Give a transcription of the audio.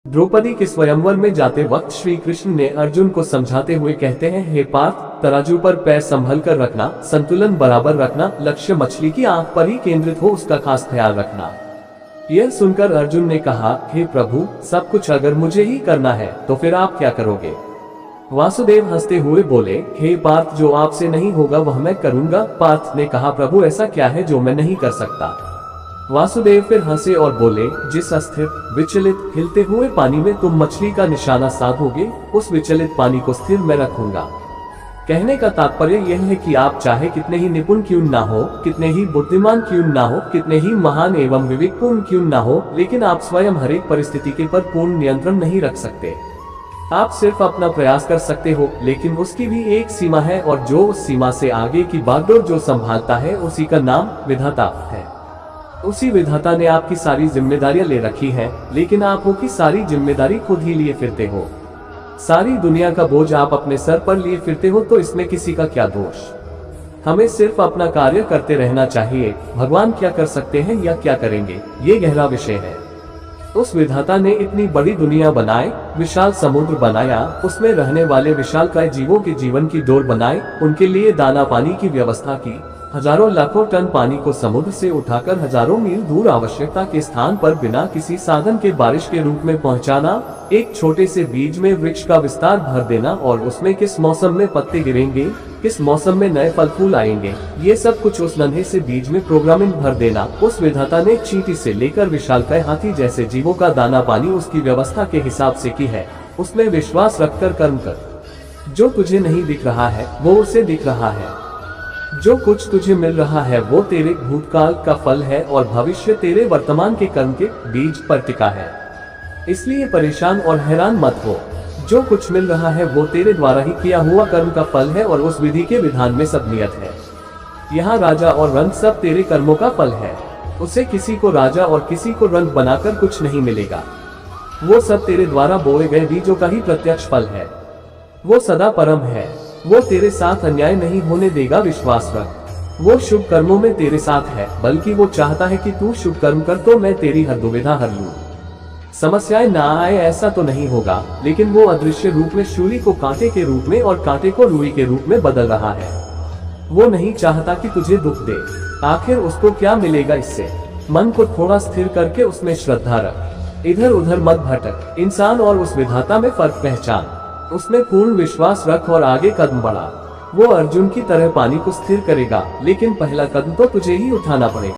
द्रौपदी के स्वयंवर में जाते वक्त श्री कृष्ण ने अर्जुन को समझाते हुए कहते हैं, हे पार्थ, तराजू पर पैर संभल कर रखना, संतुलन बराबर रखना, लक्ष्य मछली की आंख पर ही केंद्रित हो, उसका खास ख्याल रखना। यह सुनकर अर्जुन ने कहा, हे प्रभु, सब कुछ अगर मुझे ही करना है तो फिर आप क्या करोगे? वासुदेव हंसते हुए बोले, हे पार्थ, जो आपसे नहीं होगा वह मैं करूंगा। पार्थ ने कहा, प्रभु ऐसा क्या है जो मैं नहीं कर सकता? वासुदेव फिर हंसे और बोले, जिस अस्थिर, विचलित, हिलते हुए पानी में तुम मछली का निशाना साधोगे, उस विचलित पानी को स्थिर मैं रखूंगा। कहने का तात्पर्य यह है कि आप चाहे कितने ही निपुण क्यों ना हो, कितने ही बुद्धिमान क्यों ना हो, कितने ही महान एवं विवेकपूर्ण क्यों ना हो, लेकिन आप स्वयं हर एक परिस्थिति के पर पूर्ण नियंत्रण नहीं रख सकते। आप सिर्फ अपना प्रयास कर सकते हो, लेकिन उसकी भी एक सीमा है, और जो उस सीमा से आगे की बागडोर जो संभालता है, उसी का नाम विधाता है। उसी विधाता ने आपकी सारी जिम्मेदारियां ले रखी हैं, लेकिन आप वो की सारी जिम्मेदारी खुद ही लिए फिरते हो। सारी दुनिया का बोझ आप अपने सर पर लिए फिरते हो, तो इसमें किसी का क्या दोष? हमें सिर्फ अपना कार्य करते रहना चाहिए। भगवान क्या कर सकते हैं या क्या करेंगे, ये गहरा विषय है। उस विधाता ने इतनी बड़ी दुनिया बनाई, विशाल समुद्र बनाया, उसमें रहने वाले विशालकाय जीवों के जीवन की डोर बनाई, उनके लिए दाना पानी की व्यवस्था की, हजारों लाखों टन पानी को समुद्र से उठाकर हजारों मील दूर आवश्यकता के स्थान पर बिना किसी साधन के बारिश के रूप में पहुंचाना, एक छोटे से बीज में वृक्ष का विस्तार भर देना, और उसमें किस मौसम में पत्ते गिरेंगे, किस मौसम में नए फल फूल आएंगे, ये सब कुछ उस नन्हे से बीज में प्रोग्रामिंग भर देना। उस विधाता ने चींटी से लेकर विशालकाय हाथी जैसे जीवों का दाना पानी उसकी व्यवस्था के हिसाब से की है। उसमें विश्वास रखकर कर्म कर। जो तुझे नहीं दिख रहा है वो उसे दिख रहा है। जो कुछ तुझे मिल रहा है वो तेरे भूतकाल का फल है, और भविष्य तेरे वर्तमान के कर्म के बीज पर टिका है। इसलिए परेशान और हैरान मत हो। जो कुछ मिल रहा है वो तेरे द्वारा ही किया हुआ कर्म का फल है, और उस विधि के विधान में सब नियत है। यहाँ राजा और रंग सब तेरे कर्मों का फल है। उसे किसी को राजा और किसी को रंग बनाकर कुछ नहीं मिलेगा। वो सब तेरे द्वारा बोए गए बीजों का ही प्रत्यक्ष फल है। वो सदा परम है। वो तेरे साथ अन्याय नहीं होने देगा, विश्वास रख। वो शुभ कर्मों में तेरे साथ है, बल्कि वो चाहता है कि तू शुभ कर्म कर तो मैं तेरी हर दुविधा हर लूं। समस्याएं ना आए ऐसा तो नहीं होगा, लेकिन वो अदृश्य रूप में शूली को कांटे के रूप में और कांटे को रुई के रूप में बदल रहा है। वो नहीं चाहता कि तुझे दुख दे। आखिर उसको क्या मिलेगा इससे? मन को थोड़ा स्थिर करके उसमें श्रद्धा रख। इधर उधर मत भटक। इंसान और उस विधाता में फर्क पहचान। उसमें पूर्ण विश्वास रख और आगे कदम बढ़ा। वो अर्जुन की तरह पानी को स्थिर करेगा, लेकिन पहला कदम तो तुझे ही उठाना पड़ेगा।